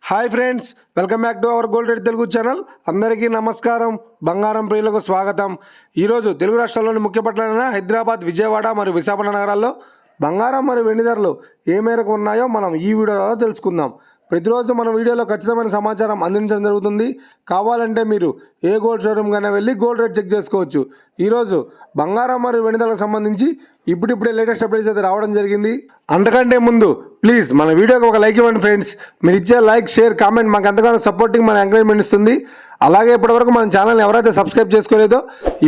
Hi friends, welcome back to our gold rate Telugu channel. అందరికీ నమస్కారం. బంగారం ప్రియులకు స్వాగతం. ఈరోజు తెలుగు రాష్ట్రాల్లోని ముఖ్య పట్టణాలైన హైదరాబాద్, విజయవాడ మరియు విశాఖపట్నం నగరాల్లో బంగారం మరియు వెండి ధరలు ఏ మేరకు ఉన్నాయో మనం ఈ వీడియోలో తెలుసుకుందాం. ప్రతిరోజు మన వీడియోలో ఖచ్చితమైన సమాచారం అందించడం జరుగుతుంది. కావాలంటే మీరు ఏ గోల్డ్ షోరూమ్ కన్నా వెళ్ళి గోల్డ్ రేట్ చెక్ చేసుకోవచ్చు. ఈరోజు బంగారం మరియు వెండి ధరలకు సంబంధించి ఇప్పుడిప్పుడే లేటెస్ట్ అప్డేట్స్ అయితే రావడం జరిగింది. అంతకంటే ముందు ప్లీజ్ మన వీడియోకి ఒక లైక్ ఇవ్వండి ఫ్రెండ్స్. మీరు ఇచ్చే లైక్, షేర్, కామెంట్ మాకు ఎంతగానో సపోర్టింగ్, మన ఎంకరేజ్మెంట్ ఇస్తుంది. అలాగే ఇప్పటివరకు మన ఛానల్ని ఎవరైతే సబ్స్క్రైబ్ చేసుకోలేదో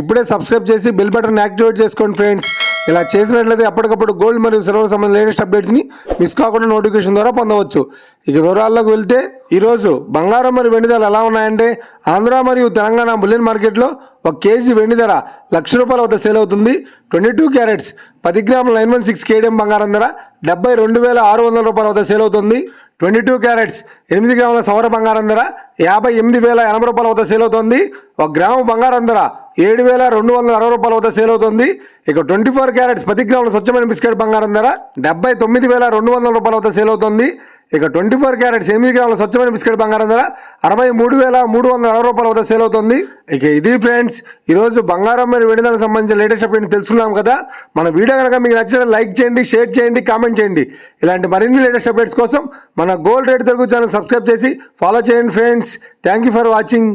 ఇప్పుడే సబ్స్క్రైబ్ చేసి బెల్ బటన్ యాక్టివేట్ చేసుకోండి ఫ్రెండ్స్. ఇలా చేసినట్లయితే అప్పటికప్పుడు గోల్డ్ మరియు సిల్వర్ సంబంధించిన లేటెస్ట్ అప్డేట్స్ని మిస్ కాకుండా నోటిఫికేషన్ ద్వారా పొందవచ్చు. ఇక వివరాల్లోకి వెళ్తే ఈరోజు బంగారం మరియు వెండి ధరలు ఎలా ఉన్నాయంటే, ఆంధ్ర మరియు తెలంగాణ బులియన్ మార్కెట్లో 1 కేజీ వెండి ధర ₹1,00,000 వద్ద సేల్ అవుతుంది. 22 క్యారెట్స్ 10 గ్రాముల 916 కేడిఎం బంగారం ధర ₹72,600 వద్ద సేల్ అవుతుంది. 22 క్యారెట్స్ 8 గ్రాముల సౌర బంగారం ధర ₹58,080 వద్ద సేల్ అవుతుంది. 1 గ్రాము బంగారం ధర ₹7,260 వద్ద సేల్ అవుతుంది. ఇక 24 క్యారెట్స్ 10 గ్రాముల స్వచ్ఛమైన బిస్కెట్ బంగారం ధర ₹79,200 వద్ద సేల్ అవుతుంది. ఇక 24 క్యారెట్స్ 8 గ్రాముల స్వచ్ఛమైన బిస్కెట్ బంగారం ధర ₹63,360 వద్ద సేల్ అవుతుంది. ఇక ఇది ఫ్రెండ్స్, ఈరోజు బంగారం మరియు వెండి ధరకు సంబంధించిన లేటెస్ట్ అప్డేట్ తెలుసుకున్నాం కదా. మన వీడియో కనుక మీకు నచ్చితే లైక్ చేయండి, షేర్ చేయండి, కామెంట్ చేయండి. ఇలాంటి మరిన్ని లేటెస్ట్ అప్డేట్స్ కోసం మన gold rate Telugu channel subscribe చేసి ఫాలో చేయండి friends. Thank you for watching.